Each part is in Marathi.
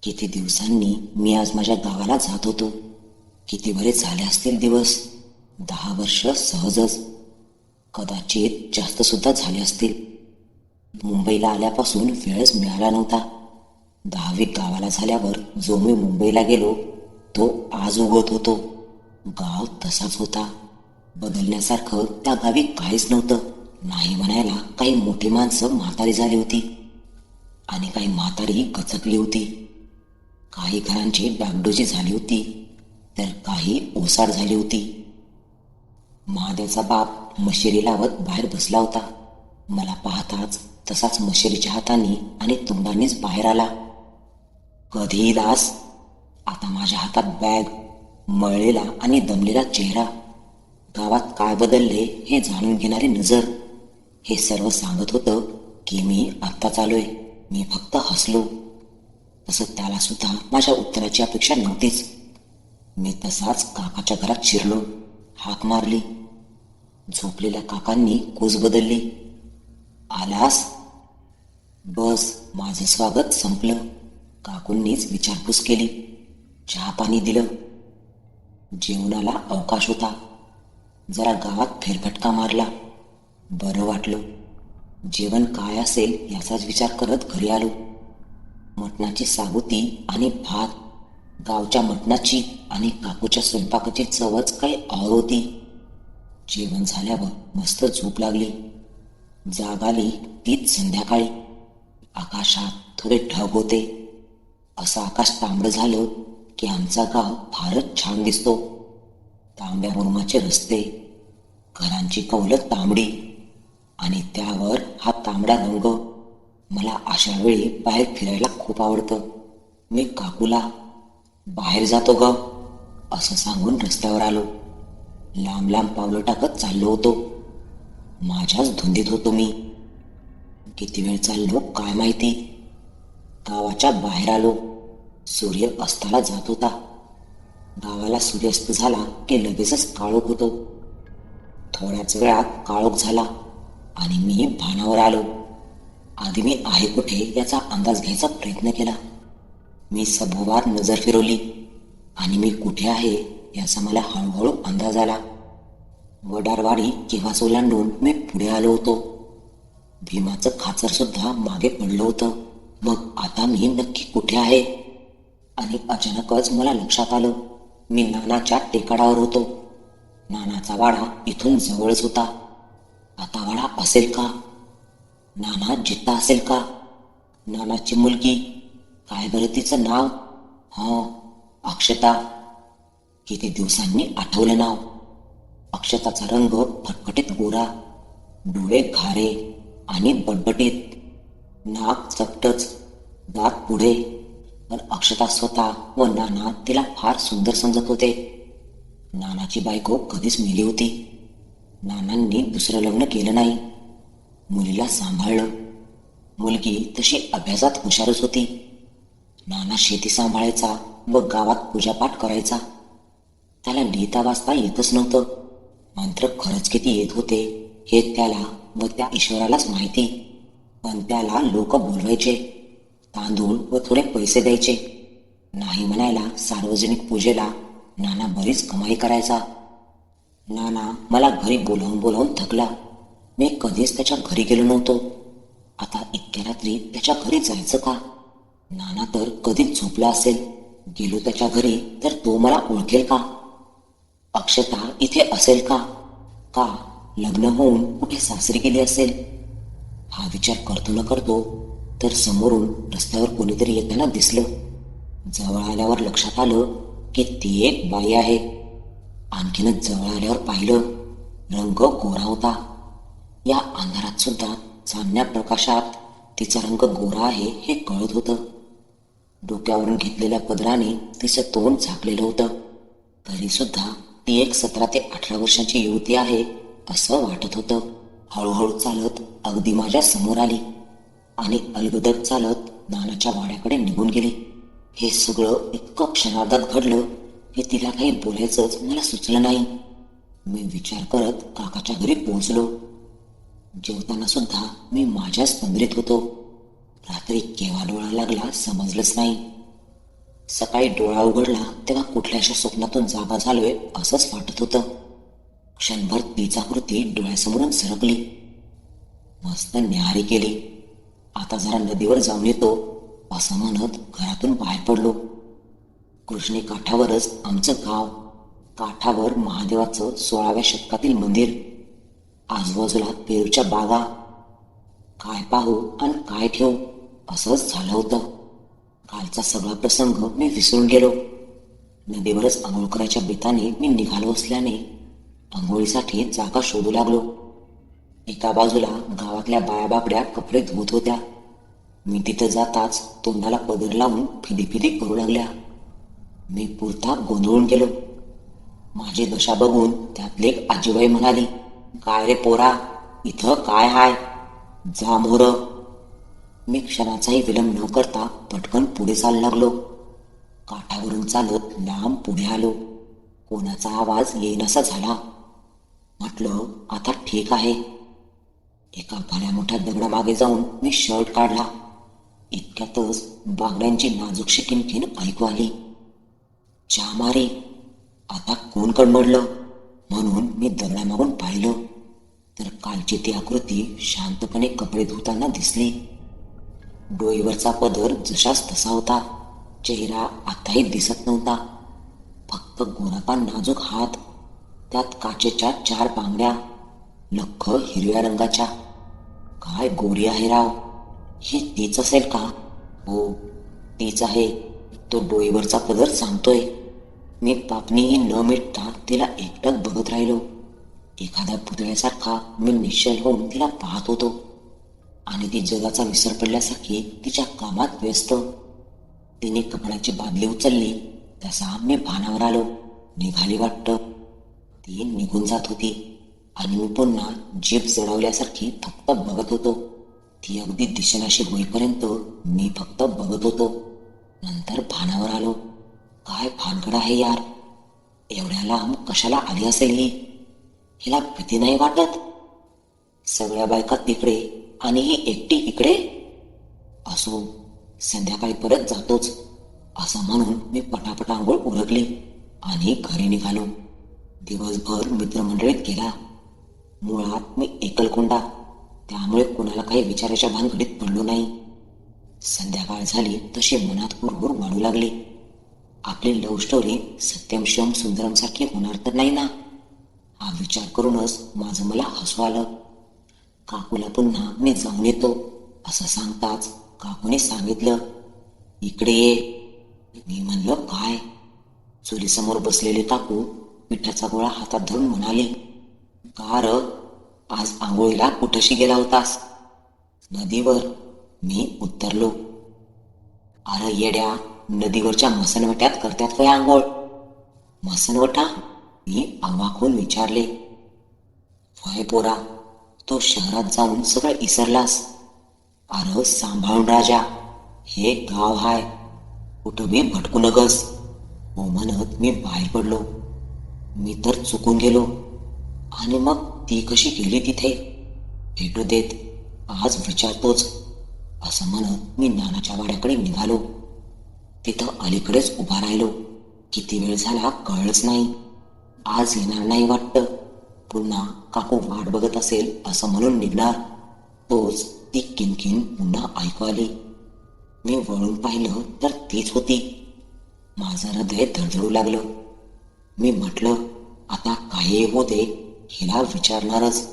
किती दिवसांनी मी आज माझ्या गावाला जात होतो. किती बरेच झाले असतील दिवस. 10 वर्ष सहजच, कदाचित जास्त सुद्धा झाले असतील. मुंबईला आल्यापासून वेळच मिळाला नव्हता. 10वी गावाला झाल्यावर जो मी मुंबईला गेलो तो आज उगवत होतो. गाव तसाच होता. बदलण्यासारखं त्या गावी काहीच नव्हतं. नाही म्हणायला काही मोठी माणसं म्हातारी झाली होती आणि काही म्हातारी गचकली होती. काही घरांची डागडुजी झाली होती तर काही ओसाड झाली होती. महादेवचा बाप मशिरी लावत बाहेर बसला होता. मला पाहताच तसाच मशिरीच्या हाताने आणि तोंडानेच बाहेर आला. कधी दास. आता माझ्या हातात बॅग, मळलेला आणि दमलेला चेहरा, गावात काय बदलले हे जाणून घेणारी नजर, हे सर्व सांगत होतं की मी आत्ताच आलोय. मी फक्त हसलो. तसं त्याला सुद्धा माझ्या उत्तराची अपेक्षा नव्हतीच. मी तसाच काकाच्या घरात शिरलो. हाक मारली. झोपलेल्या काकांनी कोस बदलली. आलास? बस, माझं स्वागत संपलं. काकूंनीच विचारपूस केली. चहा पाणी दिलं. जेवणाला अवकाश होता. जरा गावात फेरफटका मारला. बरं वाटलं. जेवण काय असेल याचाच विचार करत घरी आलो. मटणाची साबुती आणि भात, गावच्या मटणाची आणि काकूच्या स्वयंपाकाची चवच काही और होती. जेवण झाल्यावर मस्त झोप लागली. जाग आली तीच संध्याकाळी. आकाशात थोडे ढग होते. असं आकाश तांबडं झालं की आमचा गाव फारच छान दिसतो. तांब्या मुरमाचे रस्ते, घरांची कौलं तांबडी आणि त्यावर हा तांबडा रंग. मला अशा वेळी बाहेर फिरायला खूप आवडतं. मी काकूला बाहेर जातो ग असं सांगून रस्त्यावर आलो. लांब लांब पावलं टाकत चाललो होतो. माझ्याच धुंदीत होतो मी. किती वेळ चाललो काय माहिती. गावाच्या बाहेर आलो. सूर्य अस्ताला जात होता. गावाला सूर्यास्त झाला की लगेचच काळोख होतो. थोड्याच वेळात काळोख झाला आणि मी भानावर आलो. आधी मी आहे कुठे याचा अंदाज घ्यायचा प्रयत्न केला. मी सभोवार नजर फिरवली आणि मी कुठे आहे याचा मला हळूहळू अंदाज आला. वडारवाडी केव्हाच ओलांडून मी पुढे आलो होतो. भीमाचं खाचर सुद्धा मागे पडलं होतं. मग आता मी नक्की कुठे आहे? आणि अचानकच मला लक्षात आलं, मी नानाच्या टेकाडावर होतो. नानाचा वाडा इथून जवळच होता. आता वाडा असेल का? नाना जिद्दा असेल का? नानाची मुलगी, काय बरं तिचं नाव? अक्षता. किती दिवसांनी आठवलं नाव. अक्षताचा रंग फटफटीत गोरा, डोळे घारे आणि बटबटीत, नाक चपटच, दात पुढे. पण अक्षता स्वतः व नाना तिला फार सुंदर समजत होते. नानाची बायको कधीच मेली होती. नानांनी दुसरं लग्न केलं नाही. मुलीला सांभाळलं. मुलगी तशी अभ्यासात हुशारच होती. नाना शेती सांभाळायचा व गावात पूजापाठ करायचा. त्याला लिहिता वाचता येतच नव्हतं. मंत्र खरंच किती येत होते हे त्याला व त्या ईश्वरालाच माहिती. पण त्याला लोक बोलवायचे, तांदूळ व थोडे पैसे द्यायचे. नाही म्हणायला सार्वजनिक पूजेला नाना बरीच कमाई करायचा. नाना मला घरी बोलावून बोलावून थकला. मी कधीच त्याच्या घरी गेलो नव्हतो. आता इतक्या रात्री त्याच्या घरी जायचं का? नाना तर कधीच झोपला असेल. गेलो त्याच्या घरी तर तो मला ओळखेल का? अक्षता इथे असेल का? का लग्न होऊन कुठे सासरी गेली असेल? हा विचार करतो न करतो तर समोरून रस्त्यावर कोणीतरी येताना दिसलं. जवळ आल्यावर लक्षात आलं की ती एक बाई आहे. आणखीनच जवळ आल्यावर पाहिलं, रंग गोरा होता. या अंधारात सुद्धा चांदण्या प्रकाशात तिचा रंग गोरा आहे हे कळत होतं. डोक्यावरून घेतलेल्या पदराने तिचं तोंड झाकलेलं होतं. तरी सुद्धा ती एक 17 ते 18 वर्षांची युवती आहे असं वाटत होतं. हळूहळू चालत अगदी माझ्या समोर आली आणि अलगदत चालत नानाच्या वाड्याकडे निघून गेली. हे सगळं इतकं क्षणार्धात घडलं की तिला काही बोलायचंच मला सुचलं नाही. मी विचार करत काकाच्या घरी पोहोचलो. जेवताना सुद्धा मी माझ्याच तंद्रीत होतो. रात्री केव्हा डोळा लागला समजलंच नाही. सकाळी डोळा उघडला तेव्हा कुठल्याशा स्वप्नातून जागा झालोय असंच वाटत होतं. क्षणभर तीच आकृती डोळ्यासमोरून सरकली. मस्त न्याहारी केली. आता जरा नदीवर जाऊन येतो असं म्हणत घरातून बाहेर पडलो. कृष्णे काठावरच आमचं गाव. काठावर महादेवाचं 16व्या शतकातील मंदिर. आजूबाजूला पेरूच्या बागा. काय पाहू आणि काय ठेवू असंच झालं होतं. कालचा सगळा प्रसंग मी विसरून गेलो. नदीवरच आंघोळ करायच्या बेताने मी निघालो असल्याने आंघोळीसाठी जागा शोधू लागलो. एका बाजूला गावातल्या बाया बापड्या कपडे धुवत होत्या. मी तिथं जाताच तोंडाला पदर लावून फिदी फिदी करू लागल्या. मी पुरता गोंधळून गेलो. माझी दशा बघून त्यातली एक आजीबाई म्हणाली, काय रे पोरा, इथं काय हाय? जा मोर. मी क्षणाचाही विलंब न करता पटकन पुढे चालू लागलो. काठावरून चालत लांब पुढे आलो. कोणाचा आवाज येईनासा झाला. म्हटलं आता ठीक आहे. एका भल्या मोठ्या दगडामागे जाऊन मी शर्ट काढला. इतक्यातच बागड्यांची नाजूकशी किणकिण ऐकू आली. च्या मारे, आता कोण कडमडलं म्हणून मी दगडामागून पाहिलं तर कालची ती आकृती शांतपणे कपडे धुताना दिसली. डोईवरचा पदर जशाच तसा होता. चेहरा आताही दिसत नव्हता. फक्त गोरापान नाजूक हात. त्यात काचेच्या 4 बांगड्या, लख्ख हिरव्या रंगाच्या. काय गोरी आहे राव. ही तीच असेल का? हो, तीच आहे. तो डोईवरचा पदर सांगतोय. मी पापणीही न मिटता तिला एकटक बघत राहिलो. एखाद्या पुतळ्यासारखा मी निश्चल होऊन तिला पाहत होतो आणि ती जगाचा विसर पडल्यासारखी तिच्या कामात व्यस्त. तिने कपड्याची बादली उचलली तसा मी भानावर आलो. निघाली वाटतं. ती निघून जात होती आणि मी पुन्हा जीभ जडवल्यासारखी फक्त बघत होतो. ती अगदी दिसेनाशी होईपर्यंत मी फक्त बघत होतो. नंतर भानावर आलो. काय भानगड आहे यार. एवढ्या लांब कशाला आली असेल ही? हिला भीती नाही वाटत? सगळ्या बायका तिकडे आणि ही एकटी इकडे. असो, संध्याकाळी परत जातोच असं म्हणून मी पटापट आंघोळ उरकली आणि घरी निघालो. दिवसभर मित्रमंडळीत गेला. मुळात मी एकलकोंडा, त्यामुळे कोणाला काही विचारायच्या भानगडीत पडलो नाही. संध्याकाळ झाली तशी मनात हुरहुर वाढू लागली. आपली लव्ह स्टोरी सत्यम शिवम सुंदरम सारखी होणार तर नाही ना, हा विचार करूनच माझं मला हसू आलं. काकूला पुन्हा मी जाऊन येतो असं सांगताच काकूने सांगितलं, इकडे ये. मी म्हणलं काय? चुलीसमोर बसलेले काकू पिठाचा गोळा हातात धरून म्हणाले, का र, आज आंघोळीला कुठशी गेला होतास? नदीवर. मी उत्तरलो, अरे येड्या, नदीवरच्या मसनवट्यात करतात काय आंघोळ? मसनवटा? मी अवाक होऊन विचारले. वय पोरा, तो शहरात जाऊन सगळं इसरलास. अरे सांभाळून राजा, हे गाव हाय, कुठं बी भटकू नगस. हो म्हणत मी बाहेर पडलो. मी तर चुकून गेलो. आणि मग ती कशी गेली तिथे? भेटू देत, आज विचारतोच असं म्हणत मी नानाच्या वाड्याकडे निघालो. तिथं अलीकडेच उभा राहिलो. किती वेळ झाला कळलंच नाही. आज येणार नाही वाटतं. पुन्हा काकू वाट बघत असेल असं म्हणून निघणार. तोच ती किनकिन पुन्हा ऐकू आली. मी वळून पाहिलं तर तीच होती. माझं हृदय धडधडू लागलं. मी म्हटलं, आता काही होऊ दे, हिला विचारणारच.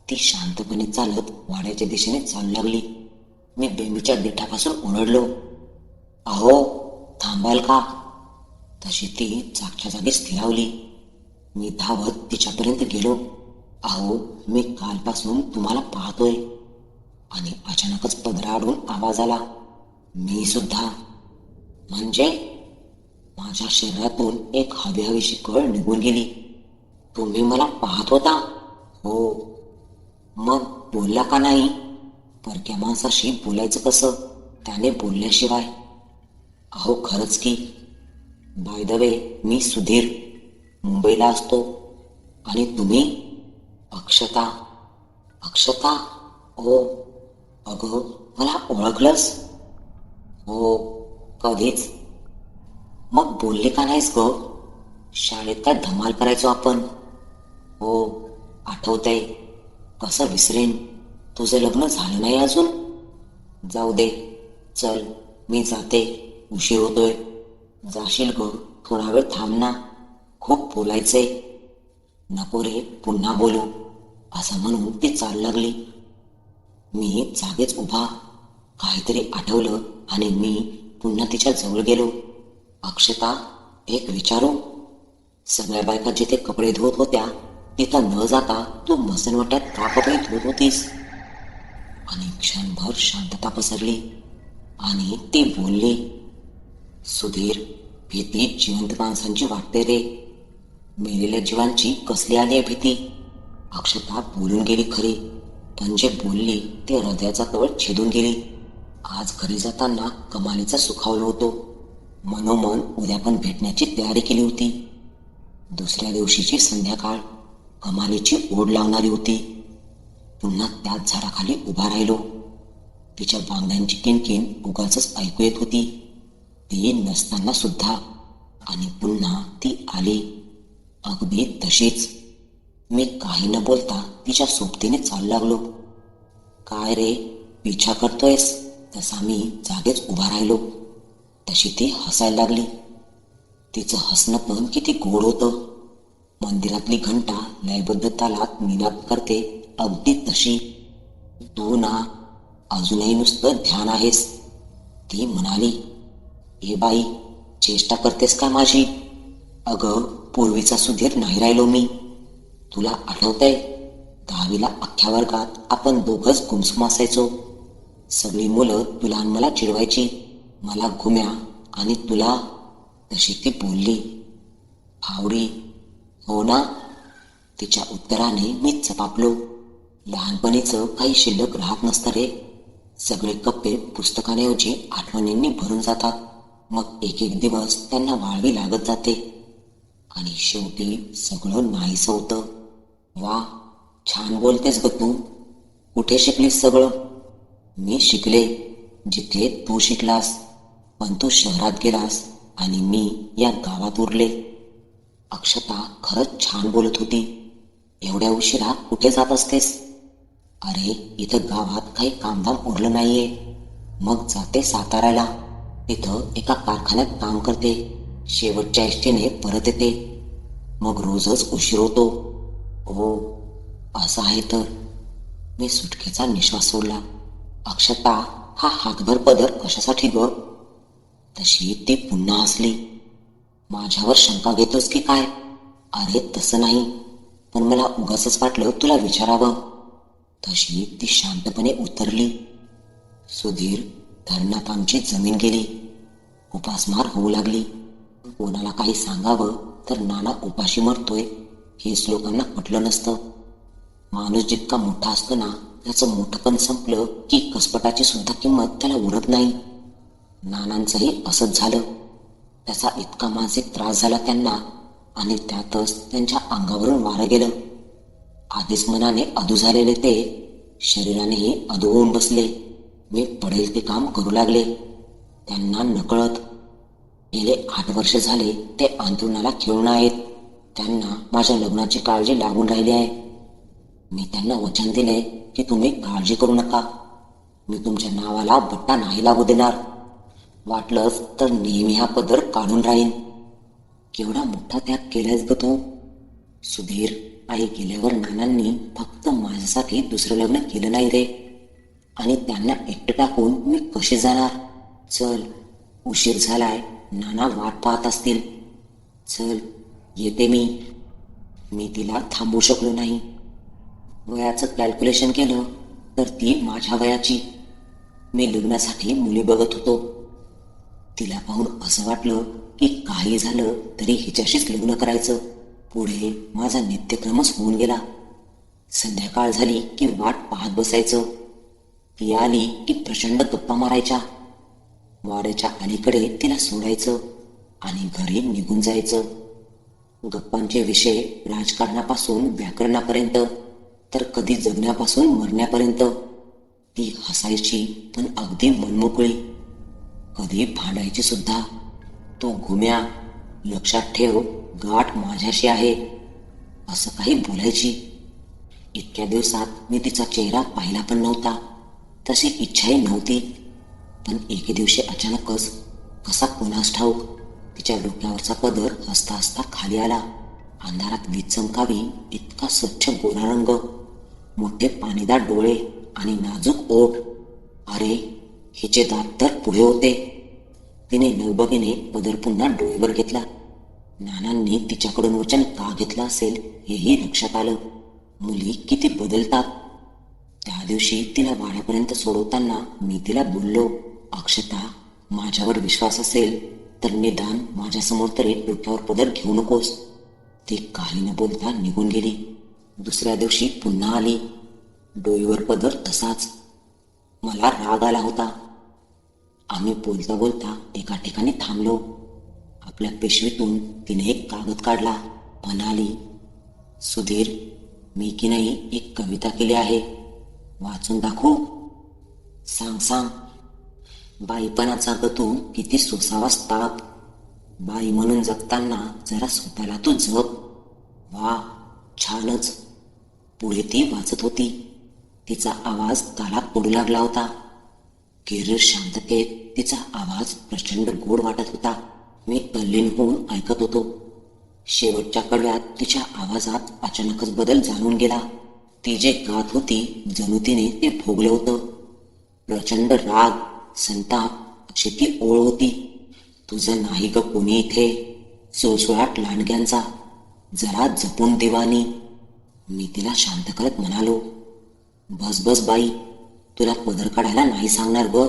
ती शांतपणे चालत वाड्याच्या दिशेने चालू लागली. मी बेंबीच्या देठापासून ओरडलो, अहो थांबाल का? तशी ती जागच्या जागी स्थिरावली. मी धावत तिच्यापर्यंत गेलो. अहो, मी कालपासून तुम्हाला पाहतोय. आणि अचानकच पदराआडून आवाज आला, मी सुद्धा. म्हणजे? माझ्या शरीरातून एक हवीहवीशी कळ निघून गेली. तुम्ही मला पाहत होता? हो. मग बोलला का नाही? परक्या माणसाशी बोलायचं कसं, त्याने बोलल्याशिवाय? अहो खरंच की. बाय द वे, मी सुधीर, मुंबईला असतो. आणि तुम्ही? अक्षता. अक्षता? हो. अगं, मला ओळखलंस? हो, कधीच. मग बोलले का नाहीस ग? शाळेत काय धमाल करायचो आपण. हो, आठवतंय. कसं विसरेन. तुझं लग्न झालं नाही अजून? जाऊ दे, चल मी जाते, उशीर होतोय. जाशील ग? थोडा वेळ थांब ना, खूप बोलायचंय. नको रे, पुन्हा बोलू, असं म्हणून ती चालू लागली. मी जागेच उभा. काहीतरी आठवलं आणि मी पुन्हा तिच्या जवळ गेलो. अक्षता, एक विचारू? सगळ्या बायका जिथे कपडे धुवत होत्या तिथं न जाता तू मसनवट्यात का कपडे धुवत होतीस? आणि क्षणभर शांतता पसरली आणि ती बोलली, सुधीर, भीती जिवंत माणसांची वाटते रे. मेलेल्या जीवांची कसली आली आहे भीती? अक्षता बोलून गेली खरी, पण जे बोलली ते हृदयाचा कवळ छेदून गेली. आज घरी जाताना कमालीचा सुखावलो होतो. मनोमन उद्या पण भेटण्याची तयारी केली होती. दुसऱ्या दिवशीची संध्याकाळ कमालीची ओढ लावणारी होती. पुन्हा त्याच झाडाखाली उभा राहिलो. तिच्या बांगड्यांची किणकिण उगाचच ऐकू येत होती, ती नसताना सुद्धा. आणि पुन्हा ती आली, अगदी तशीच. मी काही न बोलता तिच्या सोबतीने चालू लागलो. काय रे, पिछा करतोयस? तसा मी जागेच उभा राहिलो. तशी ती हसायला लागली. तिचं हसणं पण किती गोड होतं. मंदिरातली घंटा लयबद्ध तालात निनाद करते अगदी तशी. तू ना अजूनही नुसतं ध्यान आहेस, ती म्हणाली. ए बाई, चेष्टा करतेस का माझी? अगं, पूर्वीचा सुधीर नाही राहिलो मी. तुला आठवतंय, 10वीला अख्ख्या वर्गात आपण दोघंच गुमसुम असायचो. सगळी मुलं तुला आणि मला चिडवायची, मला घुम्या आणि तुला. तशी ती बोलली. आवडी, हो ना? तिच्या उत्तराने मी चपापलो. लहानपणीचं काही शिल्लक राहत नसतं रे. सगळे कप्पे पुस्तकांऐवजी आठवणींनी भरून जातात. मग एक एक दिवस त्यांना वाळवी लागत जाते आणि शेवटी सगळं नाहीसं होतं. वा, छान बोलतेस ग तू. कुठे शिकलीस सगळं? मी शिकले जिथे तू शिकलास, पण तू शहरात गेलास आणि मी या गावात उरले. अक्षता खरंच छान बोलत होती. एवढ्या उशिरा कुठे जात असतेस? अरे, इथं गावात काही कामधाम उरलं नाहीये. मग जाते साताऱ्याला. तिथं एका कारखान्यात काम करते. शेवटच्या एसटीने परत येते. मग रोजच उशीर होतो. हो, असं आहे तर. मी सुटकेचा निश्वास सोडला. अक्षता, हा हातभर पदर कशासाठी ग? तशी ती पुन्हा हसली. माझ्यावर शंका घेतोस की काय? अरे तसं नाही, पण मला उगाचच वाटलं तुला विचारावं. तशी ती शांतपणे उतरली. सुधीर, धरणात आमची जमीन गेली. उपासमार होऊ लागली. कोणाला काही सांगावं तर नाना उपाशी मरतोय हेच लोकांना पटलं नसतं. माणूस जितका मोठा असतो ना, त्याचं मोठंपण संपलं की कसपटाची सुद्धा किंमत त्याला उरत नाही. नानांचंही असंच झालं. त्याचा इतका मानसिक त्रास झाला त्यांना, आणि त्यातच त्यांच्या अंगावरून वारं गेलं. आधीच मनाने अधू झालेले ते शरीरानेही अधू होऊन बसले. मी पडेल ते काम करू लागले. त्यांना नकळत. गेले 8 वर्ष झाले ते अंथरुणाला खेळून आहेत. त्यांना माझ्या लग्नाची काळजी लागून राहिली आहे. मी त्यांना वचन दिले की तुम्ही काळजी करू नका. मी तुमच्या नावाला बट्टा नाही लागू देणार. वाटलंच तर नेहमी हा पदर काढून राहीन. केवढा मोठा त्याग केलायस ग तू. सुधीर, आई गेल्यावर नानांनी फक्त माझ्यासाठी दुसरं लग्न केलं नाही रे. आणि त्यांना एकटं टाकून मी कशी जाणार? चल, उशीर झालाय. नाना वाट पाहत असतील. चल, येते मी. मी तिला थांबवू शकलो नाही. वयाचं कॅल्क्युलेशन केलं तर ती माझ्या वयाची. मी लग्नासाठी मुली बघत होतो. तिला पाहून असं वाटलं की काही झालं तरी हिच्याशीच लग्न करायचं. पुढे माझा नित्यक्रमच होऊन गेला. संध्याकाळ झाली की वाट पाहत बसायचं. ती आली की प्रचंड गप्पा मारायच्या. वाड्याच्या अलीकडे तिला सोडायचं आणि घरी निघून जायचं. गप्पांचे विषय राजकारणापासून व्याकरणापर्यंत, तर कधी जगण्यापासून मरण्यापर्यंत. ती हसायची पण अगदी मनमोकळी. कधी भांडायची सुद्धा. तू घुम्या, लक्षात ठेव, गाठ माझ्याशी आहे, असं काही बोलायची. इतक्या दिवसात मी तिचा चेहरा पाहिला पण नव्हता, तशी इच्छाही नव्हती. पण एके दिवशी अचानकच, कसा कोणास ठाऊक, तिच्या डोक्यावरचा पदर हसता हसता खाली आला. अंधारात वीज चमकावी इतका स्वच्छ गोरा रंग, मोठे पाणीदार डोळे आणि नाजूक ओठ. अरे, हिचे दात तर पुढे होते. तिने लगबगीने पदर पुन्हा डोळेवर घेतला. नानांनी तिच्याकडून वचन का घेतलं असेल हेही लक्षात आलं. मुली किती बदलतात. त्या दिवशी तिला वाड्यापर्यंत सोडवताना मी तिला बोललो, अक्षता, माझ्यावर विश्वास असेल तर निदान माझ्यासमोर तरी डोक्यावर पदर घेऊ नकोस. ती काही न बोलता निघून गेली. दुसऱ्या दिवशी पुन्हा आली, डोईवर पदर तसाच. मला राग आला होता. आम्ही बोलता बोलता एका ठिकाणी थांबलो. आपल्या पिशवीतून तिने एक कागद काढला. म्हणाली, सुधीर, मी की नाही एक कविता केली आहे, वाचून दाखवू? सांग सांग. बाईपणाचा ग तू किती सोसावास ताप, बाई म्हणून जगताना जरा स्वतःला तू जप. वा, छानच. पुढे ती वाचत होती. तिचा आवाज तालात पडू लागला होता. किरीर शांततेत तिचा आवाज प्रचंड गोड वाटत होता. मी तल्लीन होऊन ऐकत होतो. शेवटच्या कडव्यात तिच्या आवाजात अचानकच बदल जाणून गेला. ती जे गात होती जणू तिने ते भोगलं होतं. प्रचंड राग, संताप अशी ती ओळ होती. तुझं नाही ग कोणी इथे, सुळसुळाट लांडग्यांचा, जरा जपून दिवानी. मी तिला शांत करत म्हणालो, बस बस बाई, तुला पदर काढायला नाही सांगणार ग.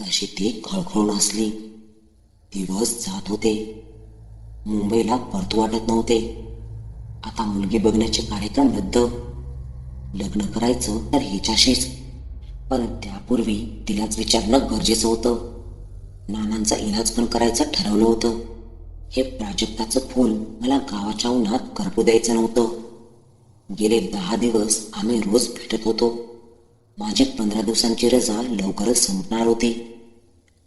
तशी ती खळखळून हसली. दिवस जात होते. मुंबईला परतू वाटत नव्हते. आता मुलगी बघण्याचे कार्यक्रम रद्द. लग्न करायचं तर हिच्याशीच, पण त्यापूर्वी तिलाच विचारणं गरजेचं होतं. नानांचा इलाज पण करायचं ठरवलं होतं. हे प्राजक्ताचं फूल मला गावाच्या उन्हात करपू द्यायचं नव्हतं. गेले 10 दिवस आम्ही रोज भेटत होतो. माझी 15 दिवसांची रजा लवकरच संपणार होती.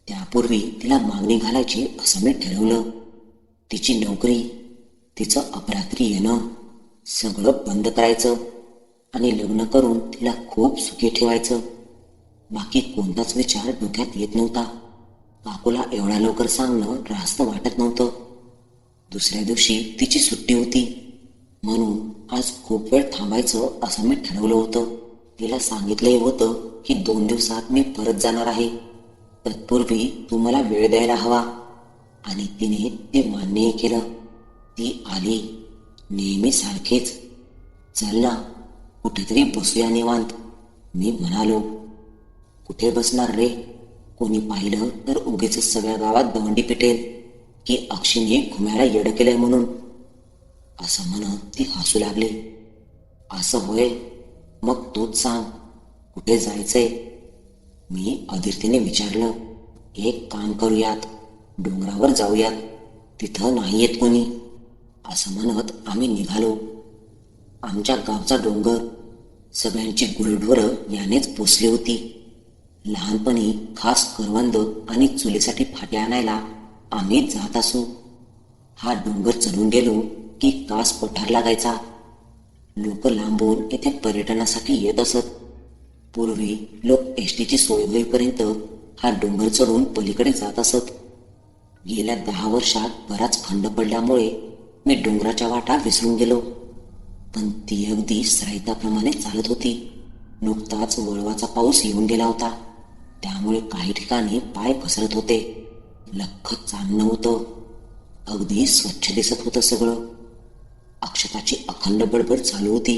त्यापूर्वी तिला मागणी घालायची असं मी ठरवलं. तिची नोकरी, तिचं अपरात्री येणं, सगळं बंद करायचं आणि लग्न करून तिला खूप सुखी ठेवायचं. बाकी कोणताच विचार डोक्यात येत नव्हता. काकूला एवढ्या लवकर सांगणं रास्त वाटत नव्हतं. दुसऱ्या दिवशी तिची सुट्टी होती, म्हणून आज खूप वेळ थांबायचं असं मी ठरवलं होतं. तिला सांगितलंही होतं की 2 दिवसात मी परत जाणार आहे. तत्पूर्वी तू मला वेळ द्यायला हवा, आणि तिने ते मान्यही केलं. ती आली, नेहमी सारखेच. चल ना, कुठेतरी बसूया निवांत, मी म्हणालो. कुठे बसणार रे? कोणी पाहिलं तर उगीच सगळ्या गावात दवंडी पिटेल की अक्षीने घुम्याला येडं केलंय म्हणून, असं म्हणत ती हसू लागली. असं होय, मग तूच सांग, कुठे जायचंय? मी अधीरतेने विचारलं. एक काम करूयात, डोंगरावर जाऊयात, तिथं नाही येत कोणी, असं म्हणत आम्ही निघालो. आमच्या गावचा डोंगर, सगळ्यांची गुरढोरं यानेच पोचली होती. लहानपणी खास करवंद आणि चुलीसाठी फाट्या आणायला आम्ही जात असू. हा डोंगर चढून गेलो की कास पठार लागायचा. लोक लांबून येथे पर्यटनासाठी येत असत. पूर्वी लोक एसटीची सोय होईपर्यंत हा डोंगर चढून पलीकडे जात असत. गेल्या 10 वर्षात बराच खंड पडल्यामुळे मी डोंगराच्या वाटा विसरून गेलो, पण ती अगदी सराईताप्रमाणे चालत होती. नुकताच वळवाचा पाऊस येऊन गेला होता, त्यामुळे काही ठिकाणी पाय घसरत होते. लख्ख चांदणं होतं. अगदी स्वच्छ दिसत होतं सगळं. अक्षताची अखंड बडबड चालू होती.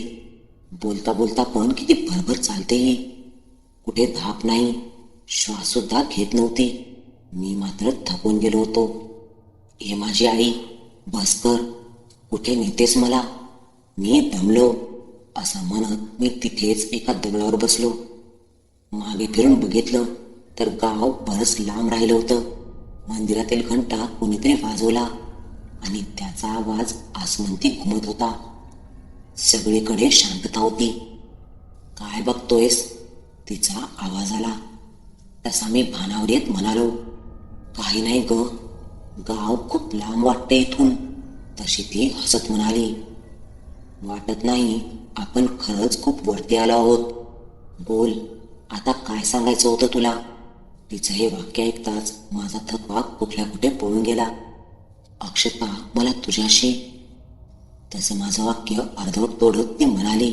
बोलता बोलता पण किती भरभर चालतेही. कुठे धाप नाही, श्वास सुद्धा घेत नव्हती. मी मात्र थकून गेलो होतो. हे माझी आई, बस कर, कुठे नेतेस मला, मी दमलो, असं म्हणत मी तिथेच एका दगडावर बसलो. मागे फिरून बघितलं तर गाव बरंच लांब राहिलं होतं. मंदिरातील घंटा कोणीतरी वाजवला आणि त्याचा आवाज आसमंती घुमत होता. सगळीकडे शांतता होती. काय बघतोयस? तिचा आवाज आला. तसा मी भानावर येत म्हणालो, काही नाही ग, गाव खूप लांब वाटते इथून. तशी ती हसत म्हणाली, वाटत नाही, आपण खरंच खूप वरती आलो आहोत. बोल, आता काय सांगायचं होतं तुला? तिचं हे वाक्य ऐकताच माझा थकवा कुठल्या कुठे पळून गेला. अक्षता, मला तुझ्याशी. तसं माझं वाक्य अर्धवट तोडत ती म्हणाली,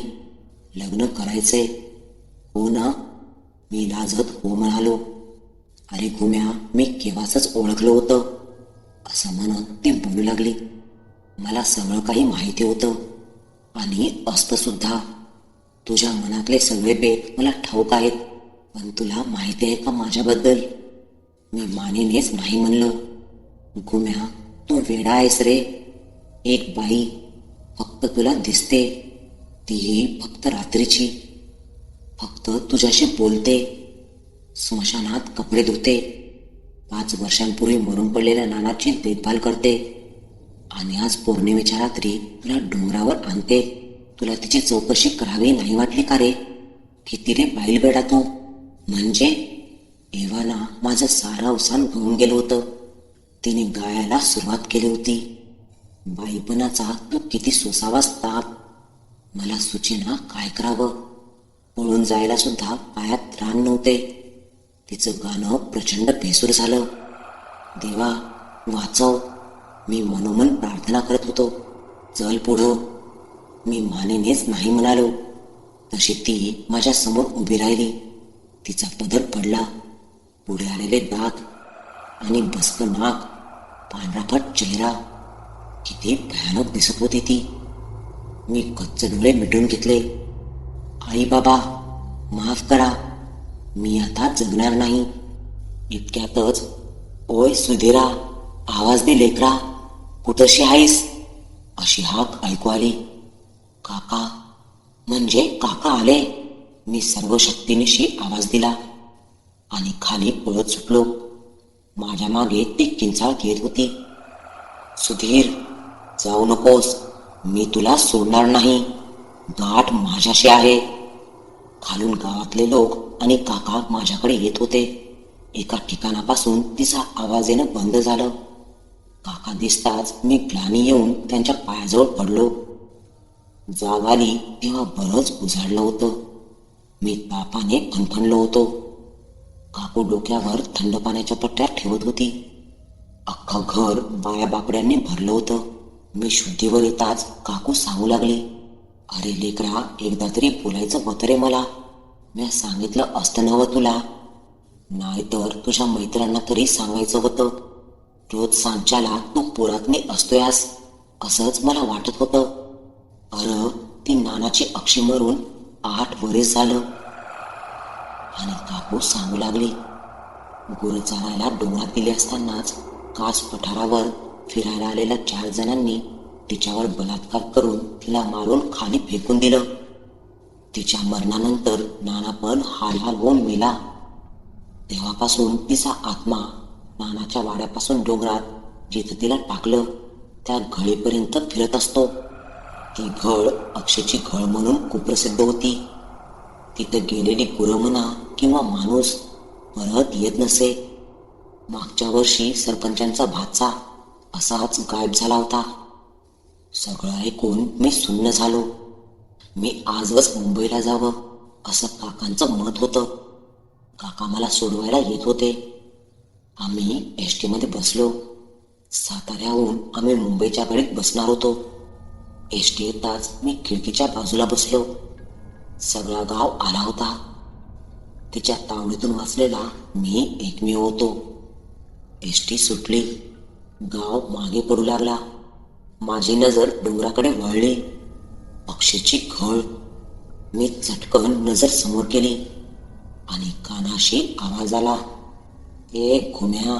लग्न करायचंय. हो ना? मी लाजत हो म्हणालो. अरे घुम्या, मी केव्हाच ओळखलं होतं. असं म्हणून ती बोलू लागली, मला सगळं काही माहिती होतं आणि असतं सुद्धा. तुझ्या मनातले सगळे बेत मला ठाऊक आहेत. पण तुला माहिती आहे का माझ्याबद्दल? मी मानेनेच नाही म्हणलं. घुम्या, तू वेडा आहेस रे. एक बाई फक्त तुला दिसते, तीही फक्त रात्रीची. फक्त तुझ्याशी बोलते, स्मशानात कपडे धुते, 5 वर्षांपूर्वी मरून पडलेल्या नानाची देखभाल करते आणि आज पौर्णिमेच्या रात्री तुला डोंगरावर आणते. तुला तिची चौकशी करावी नाही वाटली का रे? किती रे बाईल बेडा तू. म्हणजे एव्हाना माझं सारं अवसान गळून गेलं होतं. तिने गायला सुरुवात केली होती. बाईपणाचा तू किती सोसावास ताप. मला सुचेना काय करावं. पळून जायला सुद्धा पायात रान नव्हते. तिचं गाणं प्रचंड बेसूर झालं. देवा वाचव, मी मनोमन प्रार्थना करत होतो. चल पुढं. मी मानेनेच नाही म्हणालो. तशी ती माझ्या समोर उभी राहिली. तिचा पदर पडला. पुढे आलेले दात आणि बसकं नाक, पांढराफट चेहरा, किती भयानक दिसत होती ती. मी कच्चे डोळे मिटून घेतले. आई बाबा, माफ करा, मी आता जगणार नाही. इतक्यातच, ओय सुधीरा, आवाज दे लेकरा, कुठशी आहेस? अशी हाक ऐकू आली. काका, म्हणजे काका आले. मी सर्व शक्तीनिशी आवाज दिला आणि खाली पळत सुटलो. माझ्या मागे ती किंचाळ घेत होती. सुधीर, जाऊ नकोस, मी तुला सोडणार नाही. गाठ माझ्याशी आहे. खालून गावातले लोक आणि काका माझ्याकडे येत होते. एका ठिकाणापासून तिचा आवाज येणं बंद झालं. काका दिसताच मी ग्लानी येऊन त्यांच्या पायाजवळ पडलो. जाग आली तेव्हा बरंच उजाडलं होतं. मी तापाने फणफणलो होतो. काकू डोक्यावर थंड पाण्याच्या पट्ट्या ठेवत होती. अख्खं घर बाया बाकड्यांनी भरलं होतं. मी शुद्धीवर येताच काकू सांगू लागली, अरे लेकरा, एकदा तरी बोलायचं होतं रे मला. मी सांगितलं असतं नवं तुला. नाहीतर तुझ्या मैत्रियांना तरी सांगायचं होतं. रोज सांच्याला तू पोरातनी असतोयास असंच मला वाटत होतं. अरे ती नानाची अक्षी मरून 8 वर्ष झालं. आणि काकू सांगू लागली, गुरं चारायला डोंगरात दिली असतानाच कास पठारावर फिरायला आलेल्या 4 जणांनी तिच्यावर बलात्कार करून तिला मारून खाली फेकून दिलं. तिच्या मरणानंतर नाना पण हाल होऊन मेला. तेव्हापासून तिचा आत्मा नानाच्या वाड्यापासून डोंगरात जिथं तिला टाकलं त्या घळीपर्यंत फिरत असतो. ती घळ अक्षयची घळ म्हणून कुप्रसिद्ध होती. तिथं गेलेली गुरं म्हणा किंवा माणूस परत येत नसे. मागच्या वर्षी सरपंचांचा भाचा असाच गायब झाला होता. सगळं ऐकून मी सुन्न झालो. मी आजच मुंबईला जावं असं काकांचं मत होतं. काका मला सोडवायला येत होते. आम्ही एसटी मध्ये बसलो. साताऱ्याहून आम्ही मुंबईच्या गाडीत बसणार होतो. एसटी येताच मी खिडकीच्या बाजूला बसलो. सगळा गाव आला होता. तिच्या तावडीतून वाचलेला मी एकमेव होतो. एसटी सुटली. गाव मागे पडू लागला. माझी नजर डोंगराकडे वळली. अक्षयची घळ. मी चटकन नजर समोर केली आणि कानाशी आवाज आला, ए घुम्या.